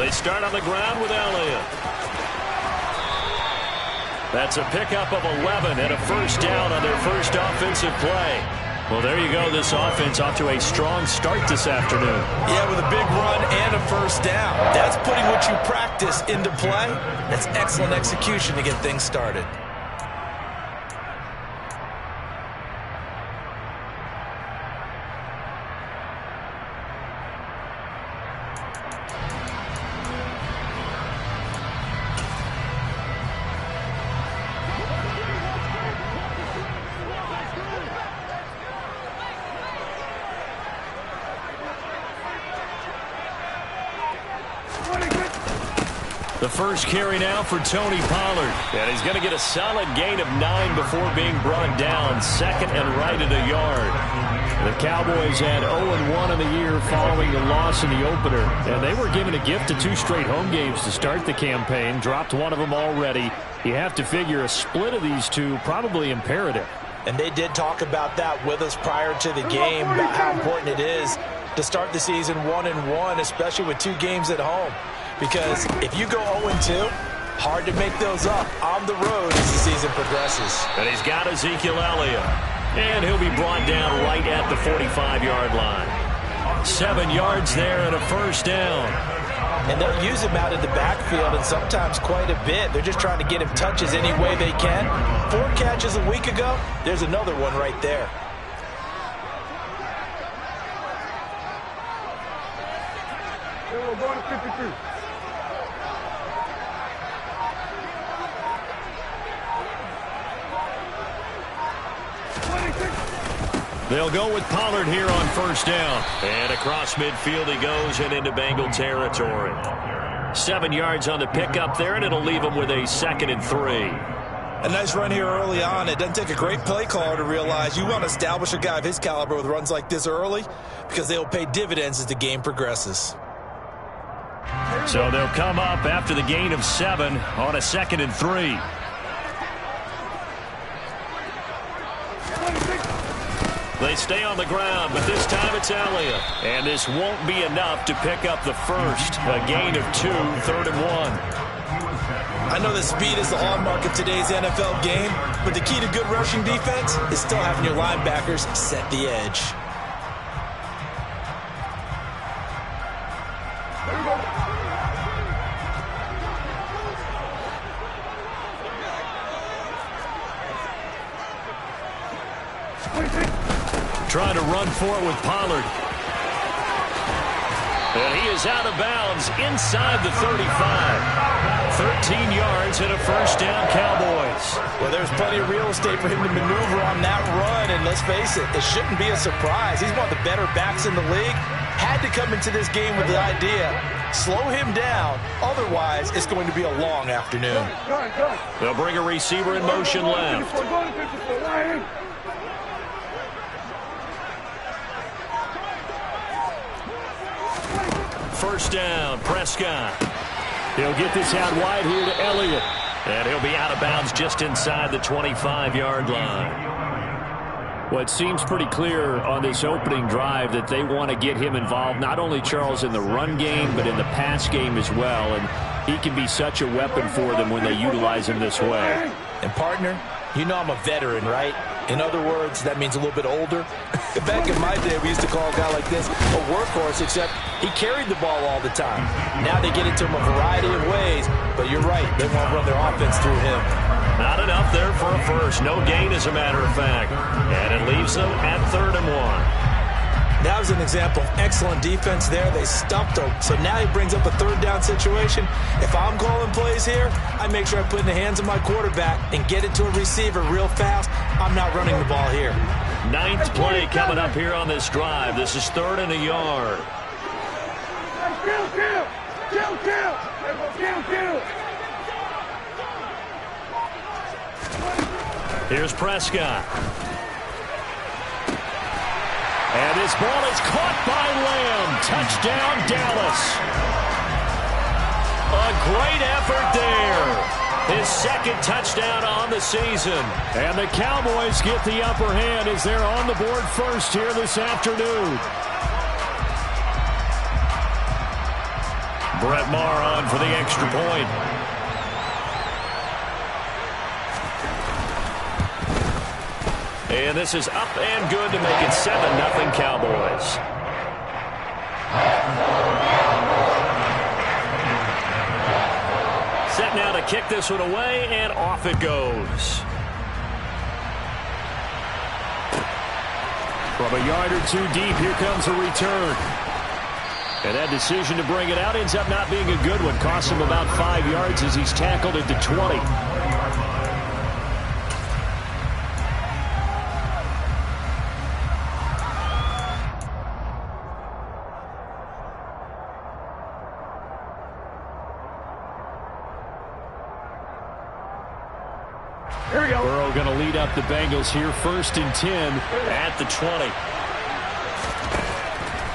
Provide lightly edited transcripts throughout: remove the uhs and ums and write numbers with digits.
They start on the ground with Elliott. That's a pickup of 11 and a first down on their first offensive play. Well, there you go. This offense off to a strong start this afternoon. Yeah, with a big run and a first down. That's putting what you practice into play. That's excellent execution to get things started. The first carry now for Tony Pollard. And he's going to get a solid gain of 9 before being brought down. Second and right at a yard. The Cowboys had 0-1 in the year following the loss in the opener. And they were given a gift of 2 straight home games to start the campaign. Dropped one of them already. You have to figure a split of these two probably imperative. And they did talk about that with us prior to the game, about how important it is to start the season 1-1, especially with 2 games at home. Because if you go 0-2, hard to make those up on the road as the season progresses. And he's got Ezekiel Elliott. And he'll be brought down right at the 45-yard line. 7 yards there and a first down. And they'll use him out in the backfield, and sometimes quite a bit. They're just trying to get him touches any way they can. 4 catches a week ago. There's another one right there. We're going to 52. They'll go with Pollard here on first down. And across midfield he goes and into Bengal territory. 7 yards on the pickup there, and it'll leave him with a 2nd and 3. A nice run here early on. It doesn't take a great play caller to realize you want to establish a guy of his caliber with runs like this early, because they'll pay dividends as the game progresses. So they'll come up after the gain of 7 on a 2nd and 3. They stay on the ground, but this time it's Elliott. And this won't be enough to pick up the first. A gain of 2, 3rd and 1. I know that speed is the hallmark of today's NFL game, but the key to good rushing defense is still having your linebackers set the edge. Trying to run for it with Pollard. And he is out of bounds inside the 35. 13 yards and a first down, Cowboys. Well, there's plenty of real estate for him to maneuver on that run, and let's face it, it shouldn't be a surprise. He's one of the better backs in the league. Had to come into this game with the idea, slow him down, otherwise it's going to be a long afternoon. They'll bring a receiver in motion left. First down, Prescott. He'll get this out wide here to Elliott. And he'll be out of bounds just inside the 25-yard line. Well, it seems pretty clear on this opening drive that they want to get him involved, not only, Charles, in the run game, but in the pass game as well. And he can be such a weapon for them when they utilize him this way. And, partner, you know I'm a veteran, right? In other words, that means a little bit older. Back in my day, we used to call a guy like this a workhorse, except he carried the ball all the time. Now they get it to him a variety of ways, but you're right, they want to run their offense through him. Not enough there for a first. No gain, as a matter of fact. And it leaves them at 3rd and 1. That was an example of excellent defense there. They stumped him. So now he brings up a 3rd down situation. If I'm calling plays here, I make sure I put it in the hands of my quarterback and get it to a receiver real fast. I'm not running the ball here. 9th play coming up here on this drive. This is 3rd and a yard. Here's Prescott. And this ball is caught by Lamb. Touchdown, Dallas. A great effort there. His 2nd touchdown on the season. And the Cowboys get the upper hand as they're on the board first here this afternoon. Brett Maher on for the extra point. And this is up and good to make it 7-0 Cowboys. Set now to kick this one away, and off it goes. From a yard or two deep, here comes a return. And that decision to bring it out ends up not being a good one. Costs him about 5 yards as he's tackled at the 20. Here we go. Burrow going to lead up the Bengals here, 1st and 10 at the 20.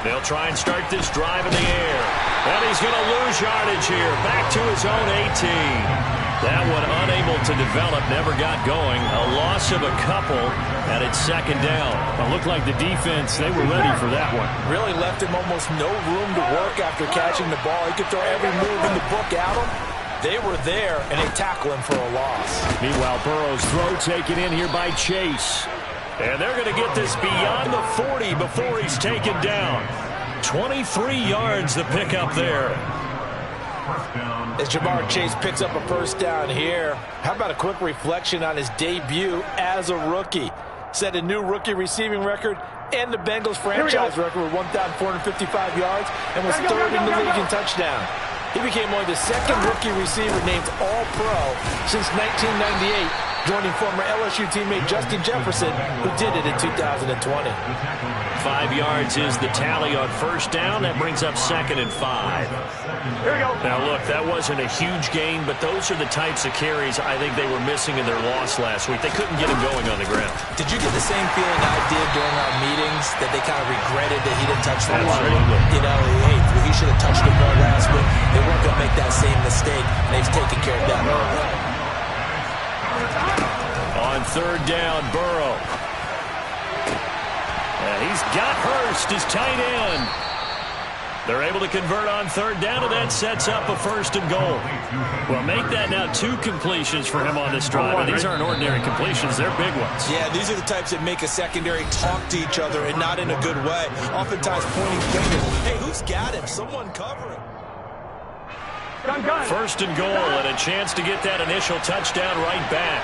They'll try and start this drive in the air. And he's going to lose yardage here. Back to his own 18. That one unable to develop, never got going. A loss of a couple, and it's 2nd down. It looked like the defense, they were ready for that one. Really left him almost no room to work after catching the ball. He could throw every move in the book at him. They were there, and they tackle him for a loss. Meanwhile, Burrow's throw taken in here by Chase. And they're going to get this beyond the 40 before he's taken down. 23 yards the pickup there. As Jamar Chase picks up a 1st down here, how about a quick reflection on his debut as a rookie? Set a new rookie receiving record and the Bengals franchise record with 1,455 yards and was 3rd in the league in touchdown. He became only the 2nd rookie receiver named All-Pro since 1998, joining former LSU teammate Justin Jefferson, who did it in 2020. 5 yards is the tally on 1st down. That brings up 2nd and 5. Here we go. Now, look, that wasn't a huge gain, but those are the types of carries I think they were missing in their loss last week. They couldn't get him going on the ground. Did you get the same feeling I did during our meetings, that they kind of regretted that he didn't touch the ball? Absolutely. You know, hey, he should have touched the ball last week. They weren't going to make that same mistake, and they've taken care of that. On 3rd down, Burrow. And he's got Hurst, his tight end. They're able to convert on 3rd down, and that sets up a 1st and goal. Well, make that now 2 completions for him on this drive. And these aren't ordinary completions. They're big ones. Yeah, these are the types that make a secondary talk to each other, and not in a good way. Oftentimes pointing fingers. Hey, who's got him? Someone cover him. 1st and goal, and a chance to get that initial touchdown right back.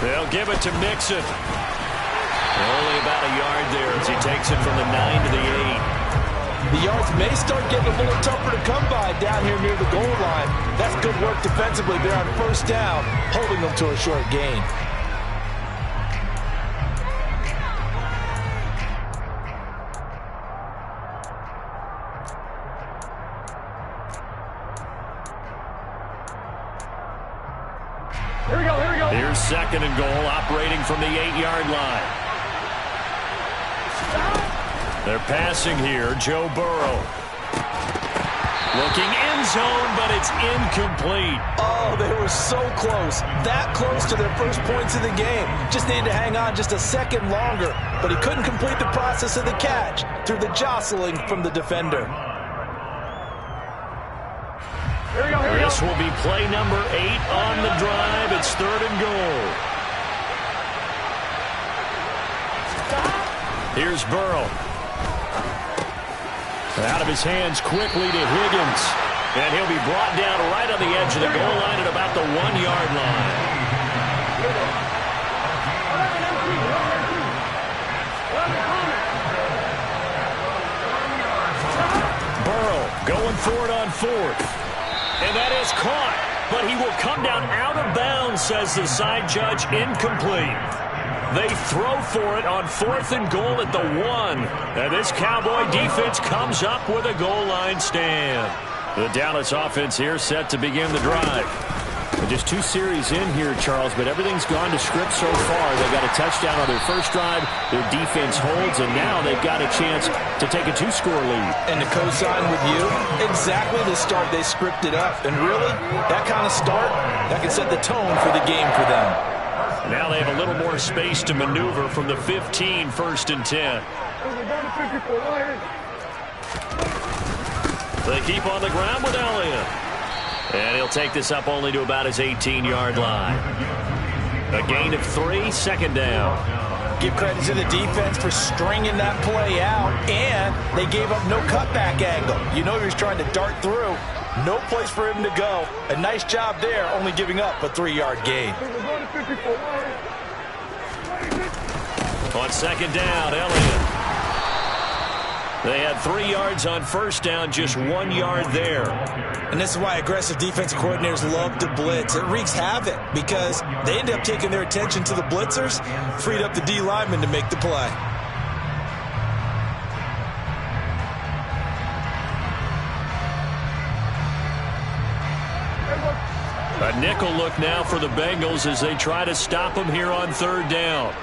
They'll give it to Mixon. Only about a yard there as he takes it from the 9 to the 8. The yards may start getting a little tougher to come by down here near the goal line. That's good work defensively there on 1st down, holding them to a short gain. Here we go, here we go. Here's 2nd and goal, operating from the 8-yard line. They're passing here, Joe Burrow. Looking end zone, but it's incomplete. Oh, they were so close. That close to their first points of the game. Just needed to hang on just a second longer, but he couldn't complete the process of the catch through the jostling from the defender. Here we go, here we go. This will be play number 8 on the drive. It's 3rd and goal. Here's Burrow. Out of his hands quickly to Higgins. And he'll be brought down right on the edge of the goal line at about the 1-yard line. Burrow going for it on 4th. And that is caught. But he will come down out of bounds, says the side judge. Incomplete. They throw for it on 4th and goal at the 1. And this Cowboy defense comes up with a goal line stand. The Dallas offense here set to begin the drive. Just 2 series in here, Charles, but everything's gone to script so far. They got a touchdown on their first drive. Their defense holds, and now they've got a chance to take a 2-score lead. And to co-sign with you, exactly the start they scripted up. And really, that kind of start, that can set the tone for the game for them. Now they have a little more space to maneuver from the 15, 1st and 10. They keep on the ground with Elliott. And he'll take this up only to about his 18-yard line. A gain of 3, second down. Give credit to the defense for stringing that play out, and they gave up no cutback angle. You know he was trying to dart through. No place for him to go. A nice job there, only giving up a 3-yard gain. On second down, Elliott. They had 3 yards on first down, just 1 yard there. And this is why aggressive defensive coordinators love to blitz. It wreaks havoc because they end up taking their attention to the blitzers, freed up the D lineman to make the play. A nickel look now for the Bengals as they try to stop them here on third down.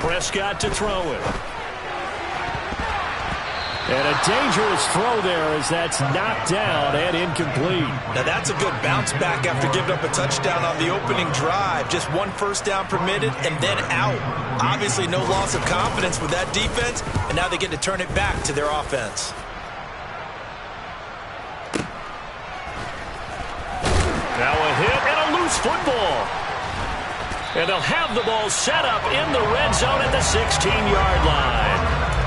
Prescott to throw it. And a dangerous throw there as that's knocked down and incomplete. Now that's a good bounce back after giving up a touchdown on the opening drive. Just 1 first down permitted and then out. Obviously no loss of confidence with that defense, and now they get to turn it back to their offense. Now a hit and a loose football. And they'll have the ball set up in the red zone at the 16-yard line.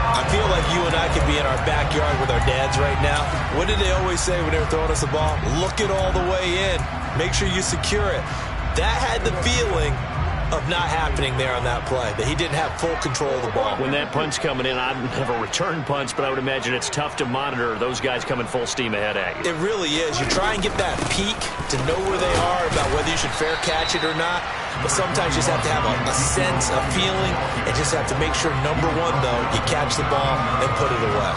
I feel like you and I could be in our backyard with our dads right now. What did they always say when they were throwing us the ball? Look it all the way in. Make sure you secure it. That had the feeling of not happening there on that play, that he didn't have full control of the ball. When that punch coming in, I don't have a return punch, but I would imagine it's tough to monitor those guys coming full steam ahead at you. It really is. You try and get that peek to know where they are about whether you should fair catch it or not, but sometimes you just have to have a sense, a feeling, and just have to make sure, number one, though, you catch the ball and put it away.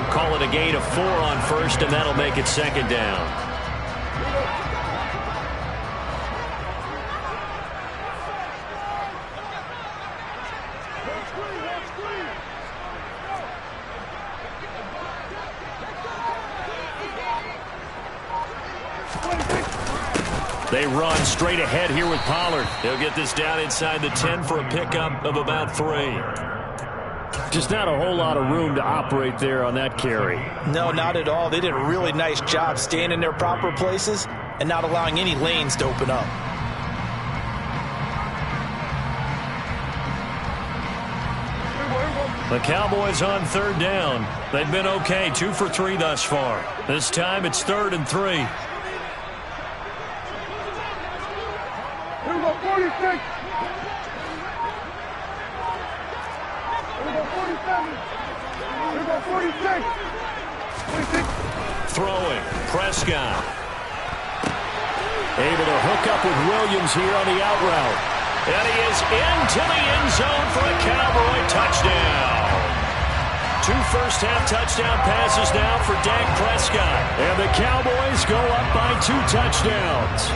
Call it a gain of 4 on first, and that'll make it second down. They run straight ahead here with Pollard. They'll get this down inside the 10 for a pickup of about 3. Just not a whole lot of room to operate there on that carry. No, not at all. They did a really nice job staying in their proper places and not allowing any lanes to open up. The Cowboys on third down. They've been okay, 2 for 3 thus far. This time it's 3rd and 3. 46. Throwing, Prescott. Able to hook up with Williams here on the out route. And he is into the end zone for a Cowboy touchdown. 2 first-half touchdown passes now for Dak Prescott. And the Cowboys go up by 2 touchdowns.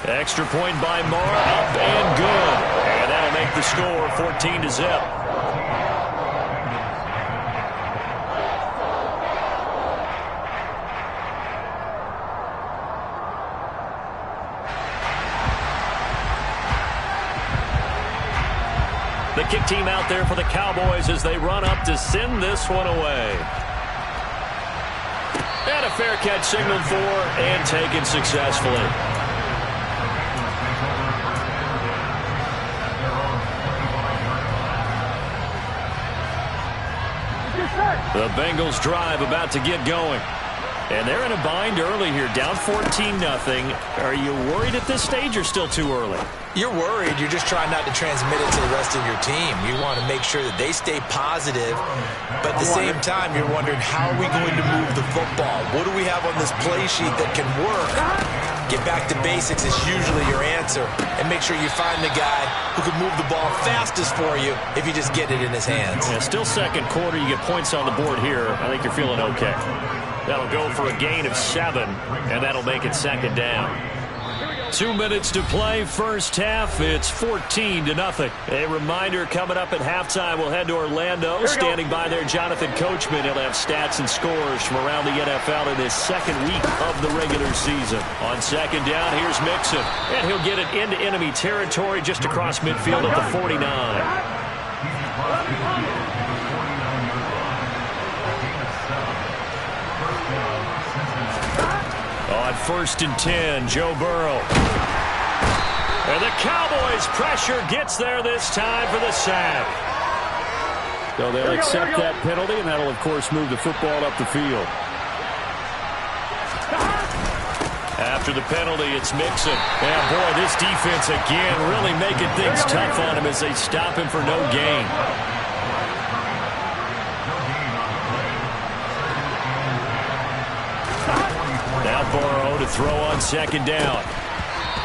Extra point by Moore, up and good. And that'll make the score 14-0. The kick team out there for the Cowboys as they run up to send this one away. And a fair catch signaled for and taken successfully. The Bengals drive about to get going. And they're in a bind early here, down 14-0. Are you worried at this stage or still too early? You're worried. You're just trying not to transmit it to the rest of your team. You want to make sure that they stay positive, but at the same time, you're wondering, how are we going to move the football? What do we have on this play sheet that can work? Get back to basics is usually your answer, and make sure you find the guy who can move the ball fastest for you if you just get it in his hands. Yeah, still second quarter. You get points on the board here. I think you're feeling okay. That'll go for a gain of 7, and that'll make it second down. 2 minutes to play, first half. It's 14-0. A reminder, coming up at halftime, we'll head to Orlando. Standing by there, Jonathan Coachman. He'll have stats and scores from around the NFL in this second week of the regular season. On second down, here's Mixon. And he'll get it into enemy territory just across midfield at the 49. On 1st and 10, Joe Burrow. And the Cowboys' pressure gets there this time for the sack. So they'll accept that penalty, and that'll, of course, move the football up the field. After the penalty, it's Mixon. And, boy, this defense again really making things tough on him as they stop him for no gain. Now Burrow to throw on second down.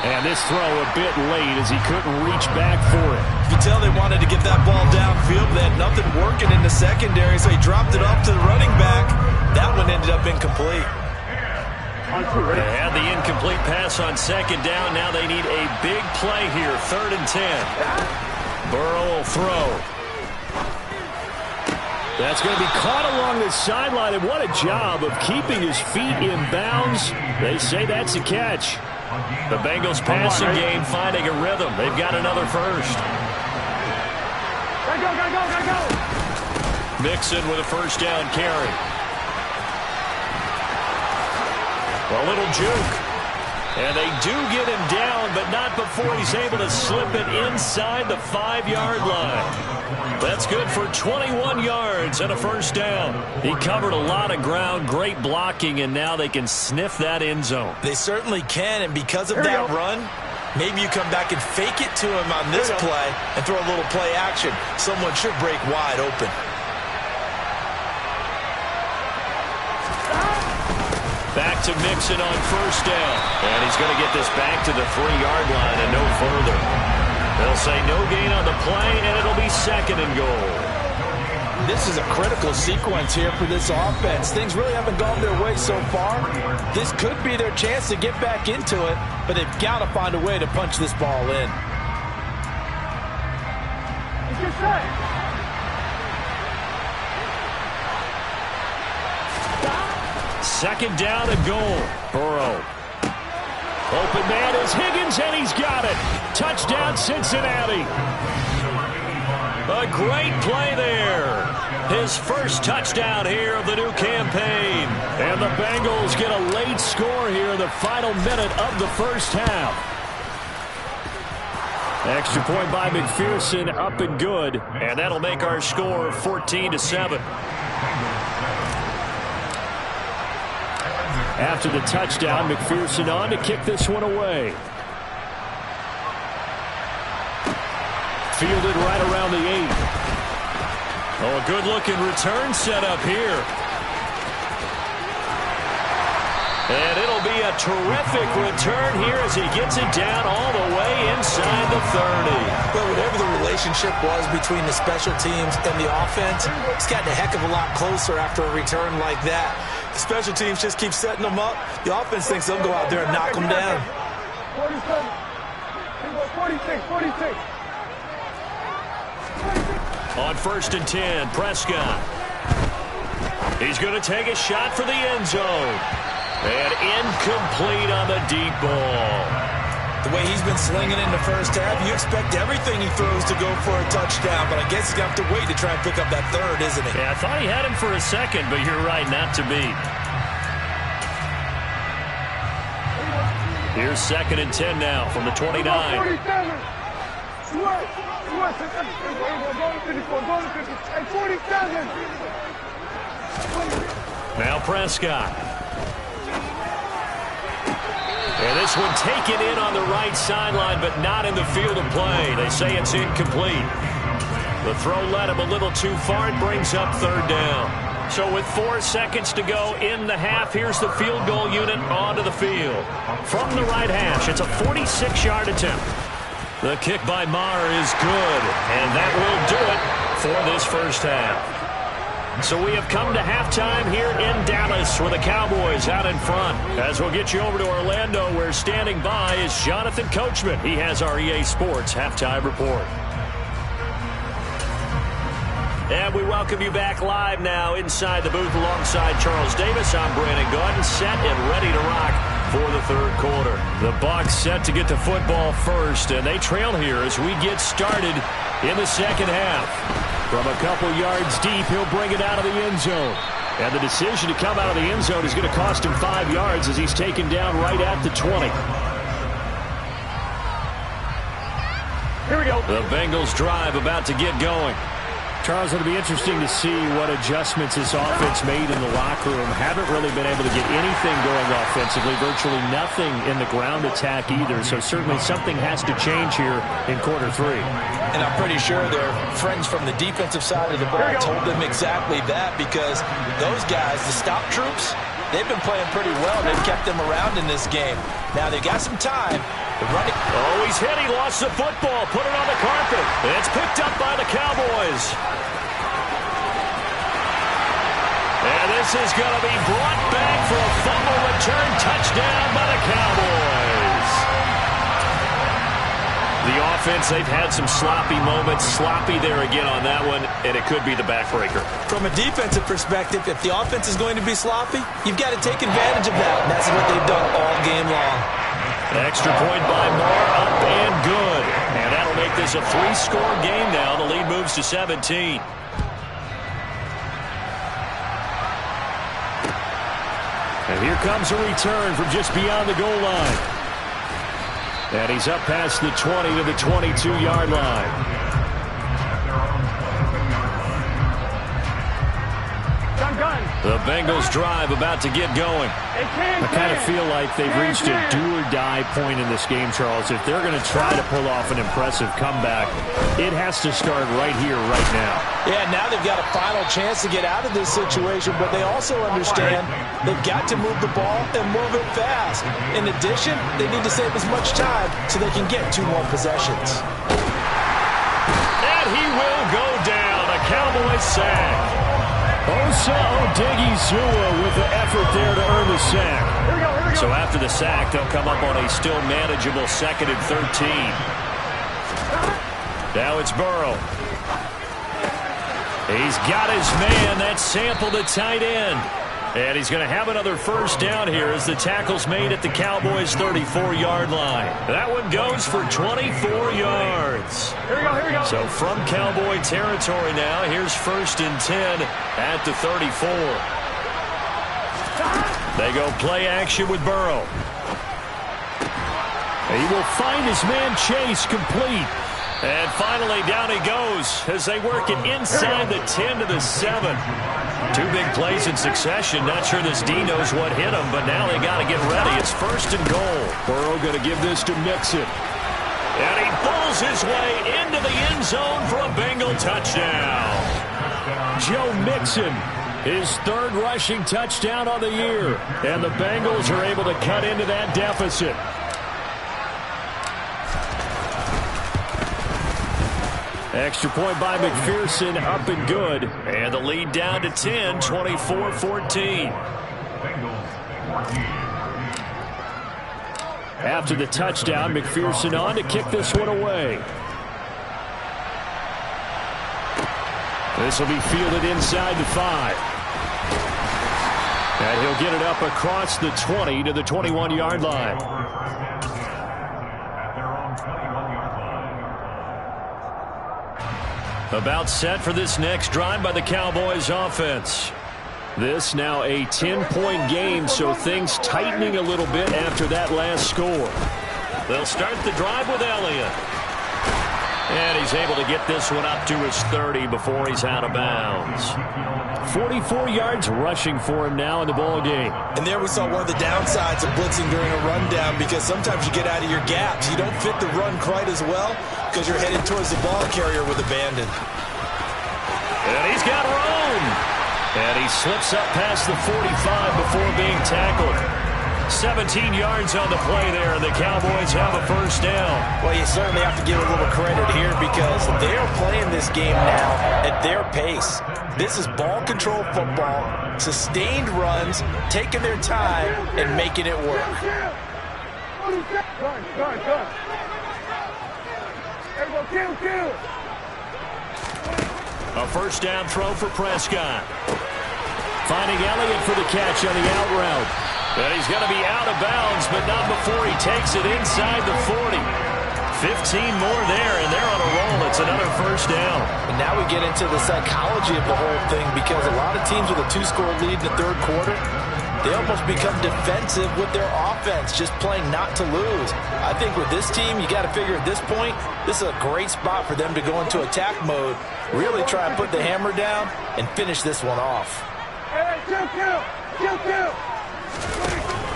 And this throw a bit late as he couldn't reach back for it. You can tell they wanted to get that ball downfield, but they had nothing working in the secondary, so he dropped it off to the running back. That one ended up incomplete. They had the incomplete pass on second down. Now they need a big play here, 3rd and 10. Burrow will throw. That's going to be caught along the sideline, and what a job of keeping his feet in bounds. They say that's a catch. The Bengals passing game finding a rhythm. They've got another first. Go. Mixon with a first down carry. A little juke. And they do get him down, but not before he's able to slip it inside the 5-yard line. That's good for 21 yards and a first down. He covered a lot of ground, great blocking, and now they can sniff that end zone. They certainly can, and because of that run, maybe you come back and fake it to him on this play and throw a little play action. Someone should break wide open. Back to Mixon on first down. And he's going to get this back to the 3-yard line and no further. They'll say no gain on the play, and it'll be 2nd and goal. This is a critical sequence here for this offense. Things really haven't gone their way so far. This could be their chance to get back into it, but they've got to find a way to punch this ball in. Second down and goal. Burrow. Open man is Higgins, and he's got it. Touchdown, Cincinnati. A great play there. His first touchdown here of the new campaign. And the Bengals get a late score here in the final minute of the first half. Extra point by McPherson, up and good. And that'll make our score 14-7. After the touchdown, McPherson on to kick this one away. Fielded right around the 8. Oh, a good-looking return set up here. And it'll be a terrific return here as he gets it down all the way inside the 30. Well, whatever the relationship was between the special teams and the offense, it's gotten a heck of a lot closer after a return like that. The special teams just keep setting them up. The offense thinks they'll go out there and knock them down. 46. On 1st and 10, Prescott. He's going to take a shot for the end zone. And incomplete on the deep ball. The way he's been slinging in the first half, you expect everything he throws to go for a touchdown, but I guess he's going to have to wait to try and pick up that third, isn't he? Yeah, I thought he had him for a second, but you're right, not to be. Here's 2nd and 10 now from the 29. Now Prescott. And this one taken in on the right sideline, but not in the field of play. They say it's incomplete. The throw led him a little too far. It brings up 3rd down. So with 4 seconds to go in the half, here's the field goal unit onto the field. From the right hash, it's a 46-yard attempt. The kick by Maher is good, and that will do it for this first half. So we have come to halftime here in Dallas with the Cowboys out in front. As we'll get you over to Orlando, where standing by is Jonathan Coachman. He has our EA Sports halftime report. And we welcome you back live now inside the booth alongside Charles Davis. I'm Brandon Gaudin, set and ready to rock for the third quarter. The Bucs set to get the football first, and they trail here as we get started in the second half. From a couple yards deep, he'll bring it out of the end zone. And the decision to come out of the end zone is going to cost him 5 yards as he's taken down right at the 20. Here we go. The Bengals drive about to get going. Charles, it'll be interesting to see what adjustments this offense made in the locker room. Haven't really been able to get anything going offensively, virtually nothing in the ground attack either. So certainly something has to change here in quarter three. And I'm pretty sure their friends from the defensive side of the ball told them exactly that, because those guys, the stop troops, they've been playing pretty well. They've kept them around in this game. Now they've got some time. Oh, he's hit. He lost the football. Put it on the carpet. It's picked up by the Cowboys. And this is going to be brought back for a fumble return touchdown by the Cowboys. The offense, they've had some sloppy moments. Sloppy there again on that one, and it could be the backbreaker. From a defensive perspective, if the offense is going to be sloppy, you've got to take advantage of that. And that's what they've done all game long. Extra point by Moore, up and good. And that'll make this a 3-score game now. The lead moves to 17. And here comes a return from just beyond the goal line. And he's up past the 20 to the 22-yard line. The Bengals drive about to get going. I kind of feel like they've reached a do-or-die point in this game, Charles. If they're going to try to pull off an impressive comeback, it has to start right here, right now. Yeah, now they've got a final chance to get out of this situation, but they also understand they've got to move the ball and move it fast. In addition, they need to save as much time so they can get 2 more possessions. And he will go down. A Cowboys sack. Osa Odighizuwa with the effort there to earn the sack. Here we go. So after the sack, they'll come up on a still manageable 2nd and 13. Now it's Burrow. He's got his man. That's Sample, the tight end. And he's going to have another first down here as the tackle's made at the Cowboys' 34-yard line. That one goes for 24 yards. Here we go. So from Cowboy territory now, here's 1st and 10 at the 34. They go play action with Burrow. He will find his man Chase complete. And finally down he goes as they work it inside the 10 to the 7. 2 big plays in succession. Not sure this D knows what hit him, but now they got to get ready. It's 1st and goal. Burrow going to give this to Mixon. And he pulls his way into the end zone for a Bengal touchdown. Joe Mixon, his 3rd rushing touchdown on the year. And the Bengals are able to cut into that deficit. Extra point by McPherson, up and good. And the lead down to 10, 24-14. After the touchdown, McPherson on to kick this one away. This will be fielded inside the 5. And he'll get it up across the 20 to the 21-yard line. About set for this next drive by the Cowboys offense. This now a 10-point game, so things tightening a little bit after that last score. They'll start the drive with Elliott. And he's able to get this one up to his 30 before he's out of bounds. 44 yards rushing for him now in the ball game. And there we saw one of the downsides of blitzing during a rundown, because sometimes you get out of your gaps. You don't fit the run quite as well because you're headed towards the ball carrier with abandon. And he's got room. And he slips up past the 45 before being tackled. 17 yards on the play there, and the Cowboys have a first down. Well, you certainly have to give a little credit here because they're playing this game now at their pace. This is ball control football, sustained runs, taking their time, and making it work. A first down throw for Prescott. Finding Elliott for the catch on the out route. And he's going to be out of bounds, but not before he takes it inside the 40. 15 more there, and they're on a roll. It's another first down. And now we get into the psychology of the whole thing because a lot of teams with a 2-score lead in the third quarter, they almost become defensive with their offense, just playing not to lose. I think with this team, you got to figure at this point, this is a great spot for them to go into attack mode, really try and put the hammer down and finish this one off.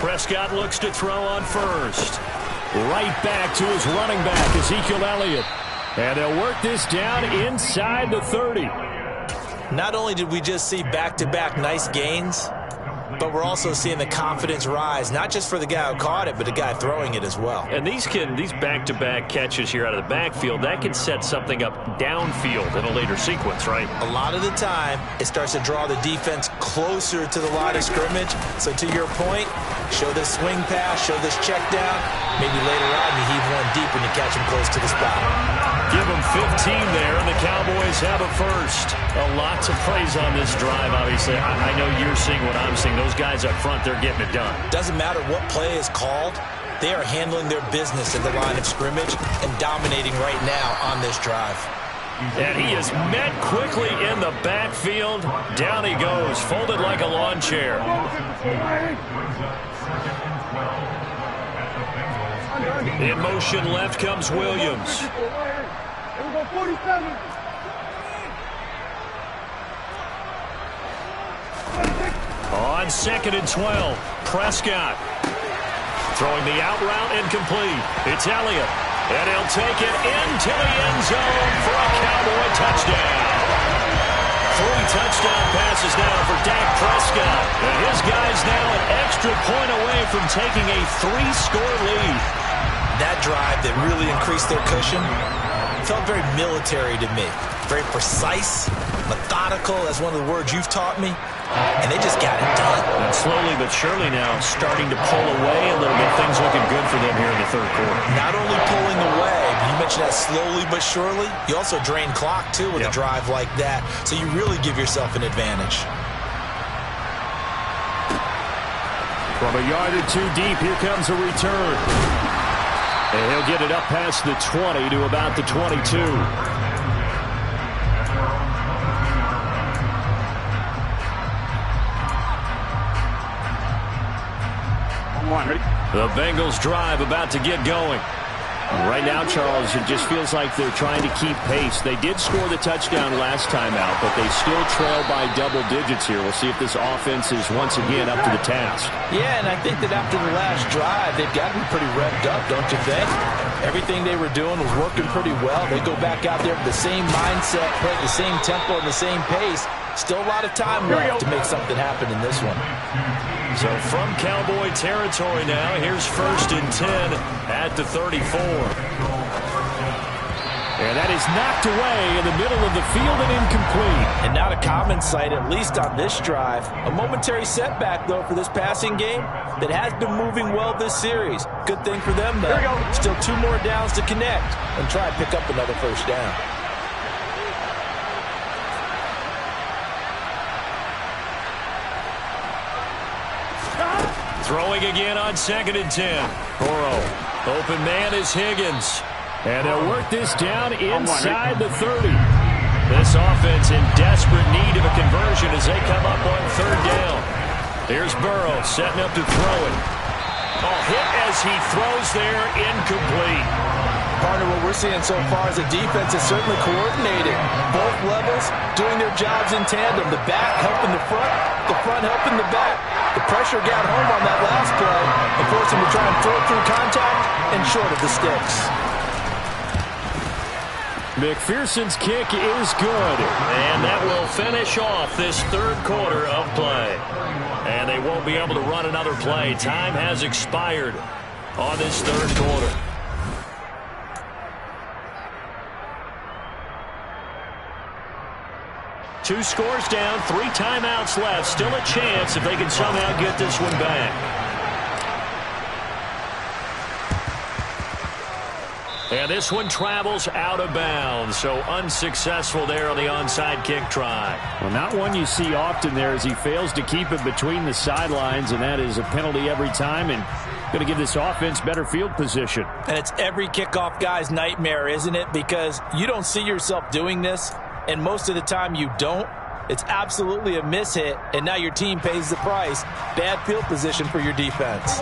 Prescott looks to throw on first. Right back to his running back, Ezekiel Elliott. And they'll work this down inside the 30. Not only did we just see back-to-back nice gains, but we're also seeing the confidence rise, not just for the guy who caught it, but the guy throwing it as well. And these back-to-back catches here out of the backfield, that can set something up downfield in a later sequence, right? A lot of the time, it starts to draw the defense closer to the line of scrimmage. So to your point, show this swing pass, show this check down. Maybe later on you heave one deep when you catch him close to the spot. Give them 15 there, and the Cowboys have a first. A lot to praise on this drive, obviously. I know you're seeing what I'm seeing. Those guys up front, they're getting it done. Doesn't matter what play is called. They are handling their business at the line of scrimmage and dominating right now on this drive. And he is met quickly in the backfield. Down he goes, folded like a lawn chair. In motion left comes Williams. On 2nd and 12, Prescott. Throwing the out route incomplete. It's Elliott. And he'll take it into the end zone for a Cowboy touchdown. 3 touchdown passes now for Dak Prescott. And his guy's now an extra point away from taking a 3-score lead. That drive that really increased their cushion felt very military to me. Very precise, methodical. That's one of the words you've taught me. And they just got it done. And slowly but surely now starting to pull away a little bit. Things looking good for them here in the third quarter. Not only pulling away, but you mentioned that slowly but surely. You also drain clock, too, with a drive like that. So you really give yourself an advantage. From a yard or two deep, here comes a return. And he'll get it up past the 20 to about the 22. The Bengals drive about to get going. Right now, Charles, it just feels like they're trying to keep pace. They did score the touchdown last time out, but they still trail by double digits here. We'll see if this offense is once again up to the task. Yeah, and I think that after the last drive, they've got to be pretty revved up, don't you think? Everything they were doing was working pretty well. They go back out there with the same mindset, play at the same tempo and the same pace. Still a lot of time left to make something happen in this one. So from Cowboy territory now, here's 1st and 10 at the 34. And that is knocked away in the middle of the field and incomplete. And not a common sight, at least on this drive. A momentary setback, though, for this passing game that has been moving well this series. Good thing for them, though. Still 2 more downs to connect and try and pick up another first down. Throwing again on 2nd and 10. Burrow. Open man is Higgins. And they'll work this down inside the 30. This offense in desperate need of a conversion as they come up on 3rd down. Here's Burrow setting up to throw it. Hit as he throws there, incomplete. Partner, what we're seeing so far is the defense is certainly coordinated. Both levels doing their jobs in tandem. The back helping the front helping the back. The pressure got home on that last play and forced him to try and throw through contact and short of the sticks. McPherson's kick is good. And that will finish off this third quarter of play. And they won't be able to run another play. Time has expired on this third quarter. Two scores down, 3 timeouts left. Still a chance if they can somehow get this one back. And this one travels out of bounds, so unsuccessful there on the onside kick try. Well, not one you see often there as he fails to keep it between the sidelines, and that is a penalty every time and going to give this offense better field position. And it's every kickoff guy's nightmare, isn't it? Because you don't see yourself doing this, and most of the time you don't. It's absolutely a mishit, and now your team pays the price. Bad field position for your defense.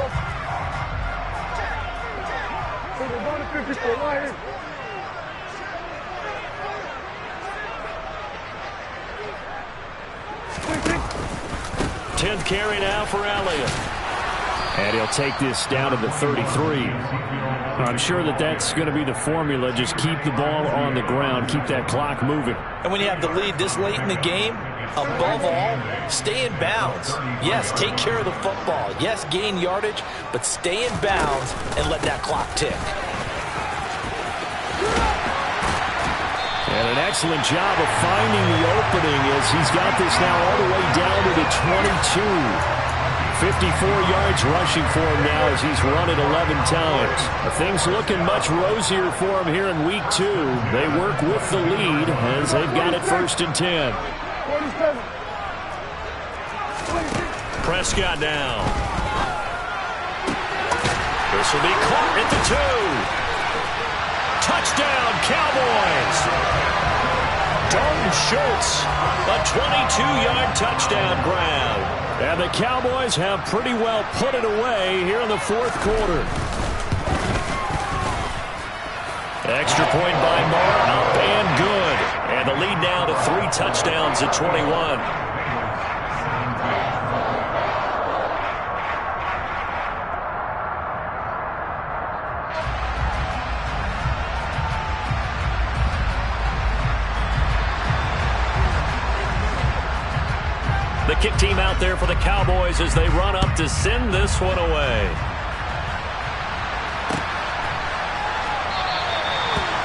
Tenth carry now for Elliott. And he'll take this down to the 33. I'm sure that's going to be the formula. Just keep the ball on the ground. Keep that clock moving. And when you have the lead this late in the game, above all, stay in bounds. Yes, take care of the football. Yes, gain yardage, but stay in bounds and let that clock tick. And an excellent job of finding the opening as he's got this now all the way down to the 22. 54 yards rushing for him now as he's run it 11 times. Things looking much rosier for him here in week 2. They work with the lead as they've got it 1st and 10. Prescott down. This will be caught at the 2. Touchdown, Cowboys! Dalton Schultz, a 22-yard touchdown grab. And the Cowboys have pretty well put it away here in the 4th quarter. Extra point by Moore, up and good. And the lead now to 3 touchdowns at 21. The kick team out there for the Cowboys as they run up to send this one away.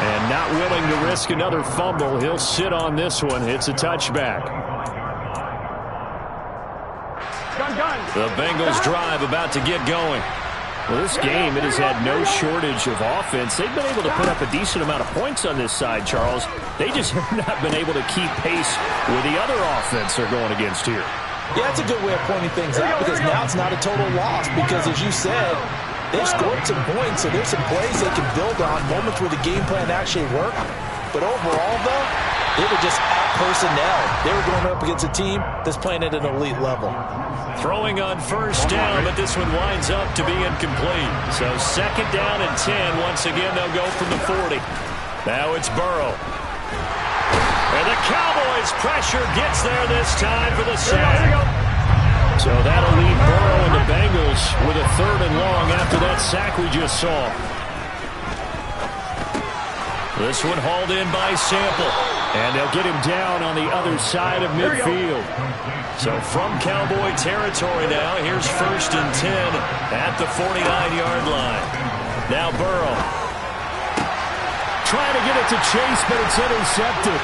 And not willing to risk another fumble. He'll sit on this one. It's a touchback. The Bengals drive about to get going. Well, this game, it has had no shortage of offense. They've been able to put up a decent amount of points on this side, Charles. They just have not been able to keep pace with the other offense they're going against here. Yeah, that's a good way of pointing things out because now it's not a total loss because, as you said, they've scored some points, so there's some plays they can build on, moments where the game plan actually worked. But overall, though, they were just out-personnel. They were going up against a team that's playing at an elite level. Throwing on 1st down, but this one winds up to be incomplete. So 2nd down and 10. Once again, they'll go from the 40. Now it's Burrow. And the Cowboys' pressure gets there this time for the sack. So that'll leave Burrow and the Bengals with a 3rd and long after that sack we just saw. This one hauled in by Sample. And they'll get him down on the other side of midfield. So from Cowboy territory now, here's 1st and 10 at the 49-yard line. Now Burrow. Trying to get it to Chase, but it's intercepted.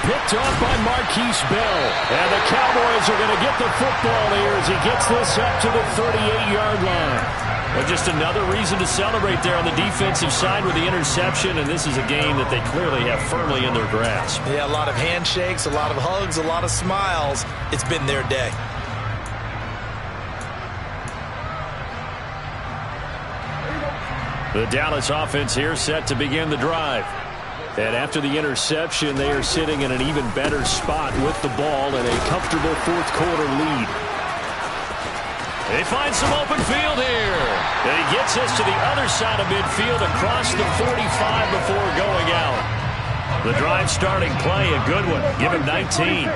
Picked off by Marquise Bell. And the Cowboys are going to get the football here as he gets this up to the 38-yard line. Well, just another reason to celebrate there on the defensive side with the interception, and this is a game that they clearly have firmly in their grasp. Yeah, a lot of handshakes, a lot of hugs, a lot of smiles. It's been their day. The Dallas offense here set to begin the drive. And after the interception, they are sitting in an even better spot with the ball and a comfortable 4th quarter lead. They find some open field here. And he gets us to the other side of midfield across the 45 before going out. The drive starting play, a good one. Give him 19.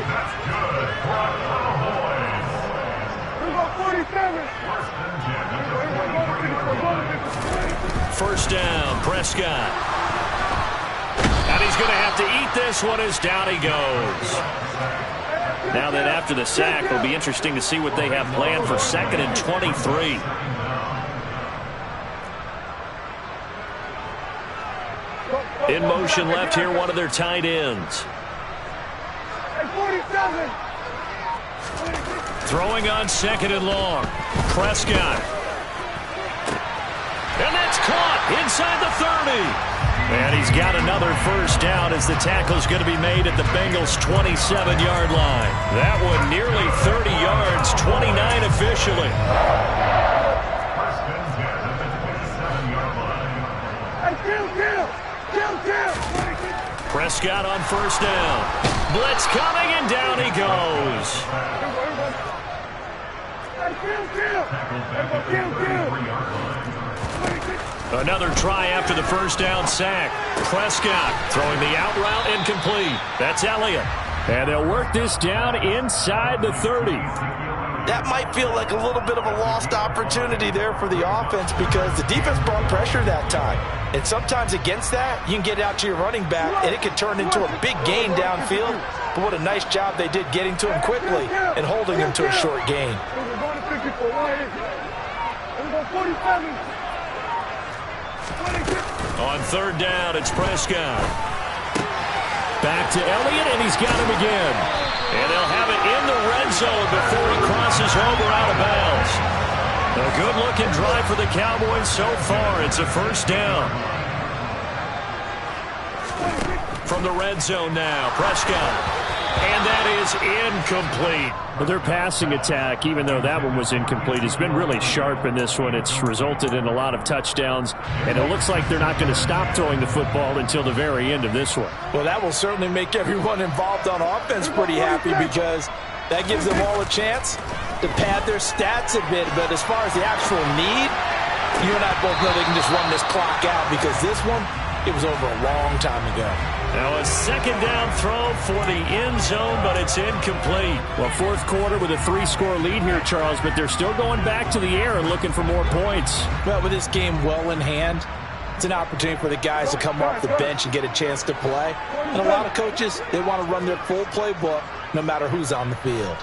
1st down, Prescott. And he's going to have to eat this one as down he goes. Now that after the sack, it'll be interesting to see what they have planned for 2nd and 23. In motion left here, one of their tight ends. Throwing on 2nd and long. Prescott. And that's caught inside the 30. And he's got another first down as the tackle's going to be made at the Bengals' 27-yard line. That one nearly 30 yards, 29 officially. Prescott on first down. Blitz coming, and down he goes. Another try after the first down sack. Prescott throwing the out route, incomplete. That's Elliott. And they'll work this down inside the 30. That might feel like a little bit of a lost opportunity there for the offense because the defense brought pressure that time. And sometimes against that, you can get out to your running back, and it can turn into a big gain downfield. But what a nice job they did getting to him quickly and holding him to a short gain. On third down, it's Prescott. Back to Elliott, and he's got him again. And they'll have it in the red zone before he crosses over out of bounds. A good-looking drive for the Cowboys so far. It's a first down. From the red zone now, Prescott. And that is incomplete. Well, their passing attack, even though that one was incomplete, has been really sharp in this one. It's resulted in a lot of touchdowns, and it looks like they're not going to stop throwing the football until the very end of this one. Well, that will certainly make everyone involved on offense pretty happy because that gives them all a chance to pad their stats a bit. But as far as the actual need, you and I both know they can just run this clock out because this one, it was over a long time ago. Now a second down throw for the end zone, but it's incomplete. Well, fourth quarter with a 3-score lead here, Charles, but they're still going back to the air and looking for more points. Well, with this game well in hand, it's an opportunity for the guys to come off the bench and get a chance to play. And a lot of coaches, they want to run their full playbook no matter who's on the field.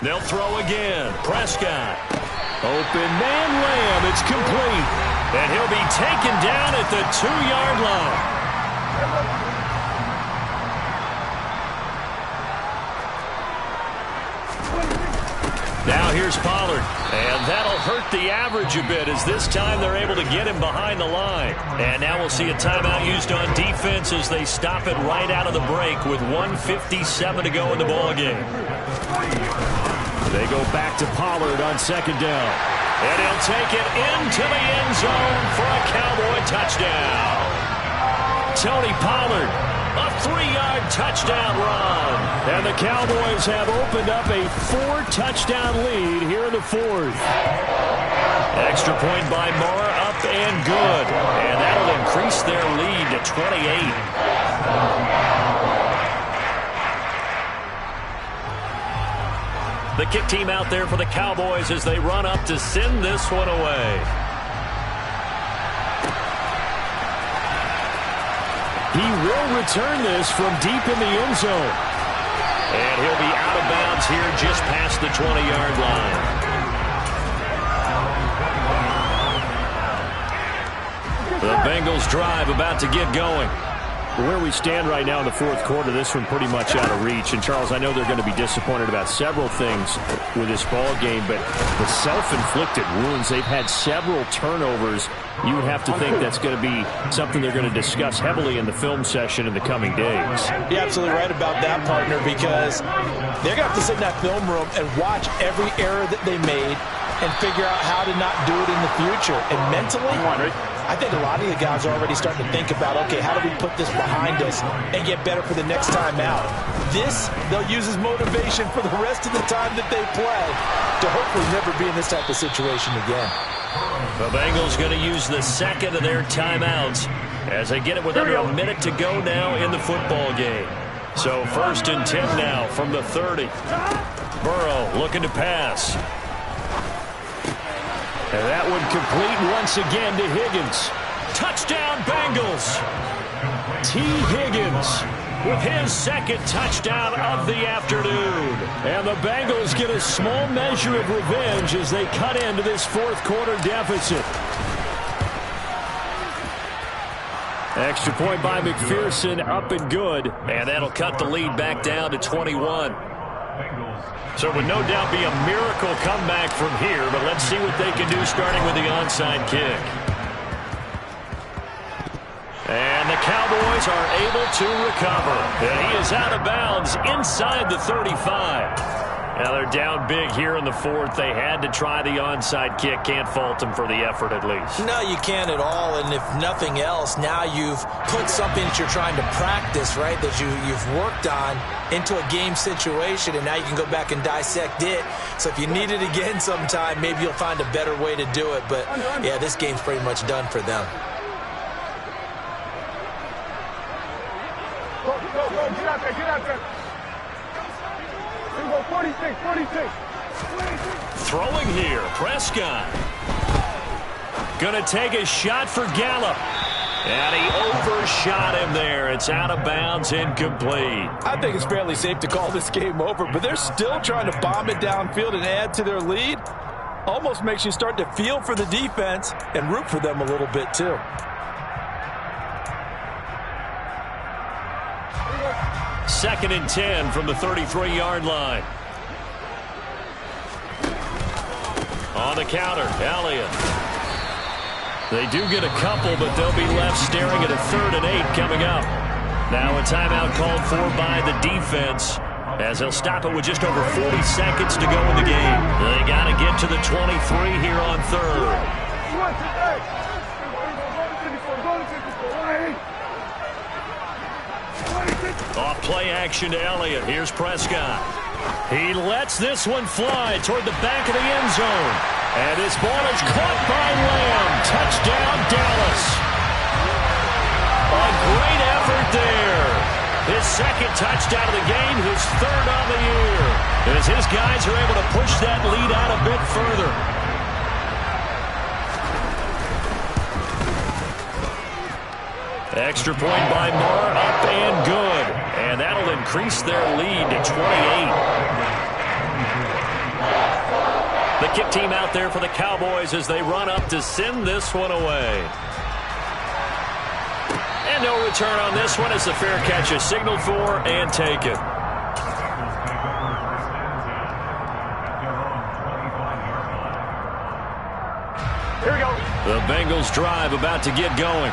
They'll throw again. Prescott. Open man Lamb. It's complete. And he'll be taken down at the 2-yard line. Now here's Pollard. And that'll hurt the average a bit as this time they're able to get him behind the line. And now we'll see a timeout used on defense as they stop it right out of the break with 1:57 to go in the ballgame. They go back to Pollard on second down. And he'll take it into the end zone for a Cowboy touchdown. Tony Pollard, a 3-yard touchdown run. And the Cowboys have opened up a 4-touchdown lead here in the fourth. Extra point by Moore, up and good. And that'll increase their lead to 28. The kick team out there for the Cowboys as they run up to send this one away. He will return this from deep in the end zone. And he'll be out of bounds here just past the 20-yard line. The Bengals drive about to get going. Where we stand right now in the fourth quarter, this one pretty much out of reach. And, Charles, I know they're going to be disappointed about several things with this ball game, but the self-inflicted wounds, they've had several turnovers. You would have to think that's going to be something they're going to discuss heavily in the film session in the coming days. You're absolutely right about that, partner, because they're going to have to sit in that film room and watch every error that they made and figure out how to not do it in the future. And mentally, I think a lot of the guys are already starting to think about, okay, how do we put this behind us and get better for the next time out? This, they'll use as motivation for the rest of the time that they play to hopefully never be in this type of situation again. The Bengals going to use the second of their timeouts as they get it with under a minute to go now in the football game. So 1st and 10 now from the 30. Burrow looking to pass. And that one complete once again to Higgins. Touchdown, Bengals. T. Higgins with his second touchdown of the afternoon. And the Bengals get a small measure of revenge as they cut into this fourth quarter deficit. Extra point by McPherson, up and good. And that'll cut the lead back down to 21. So it would no doubt be a miracle comeback from here, but let's see what they can do starting with the onside kick. And the Cowboys are able to recover. And he is out of bounds inside the 35. Now they're down big here in the fourth. They had to try the onside kick. Can't fault them for the effort at least. No, you can't at all. And if nothing else, now you've put something that you're trying to practice, right, that you've worked on into a game situation, and now you can go back and dissect it. So if you need it again sometime, maybe you'll find a better way to do it. But, yeah, this game's pretty much done for them. Go, get out there. 46. Throwing here, Prescott. Gonna take a shot for Gallup. And he overshot him there. It's out of bounds, incomplete. I think it's fairly safe to call this game over, but they're still trying to bomb it downfield and add to their lead. Almost makes you start to feel for the defense and root for them a little bit too. Second and 10 from the 33-yard line. On the counter, Elliott. They do get a couple, but they'll be left staring at a 3rd and 8 coming up. Now a timeout called for by the defense, as they'll stop it with just over 40 seconds to go in the game. They got to get to the 23 here on 3rd. Off play action to Elliott. Here's Prescott. He lets this one fly toward the back of the end zone. And this ball is caught by Lamb. Touchdown, Dallas. A great effort there. His second touchdown of the game, his 3rd on the year. As his guys are able to push that lead out a bit further. Extra point by Marr, up and good. And that'll increase their lead to 28. The kick team out there for the Cowboys as they run up to send this one away. And no return on this one as the fair catch is signaled for and taken. Here we go. The Bengals drive about to get going.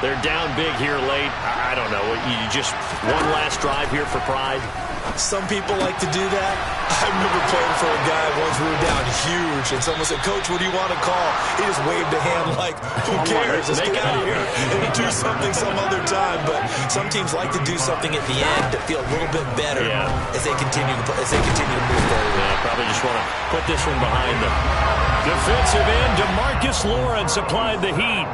They're down big here late. I don't know. You just one last drive here for pride. Some people like to do that. I remember playing for a guy once we were down huge, and someone said, "Coach, what do you want to call?" He just waved a hand like, who cares? Let's get out of here and do something some other time. But some teams like to do something at the end to feel a little bit better as they continue to move forward. Probably just want to put this one behind them. Defensive end DeMarcus Lawrence applied the heat.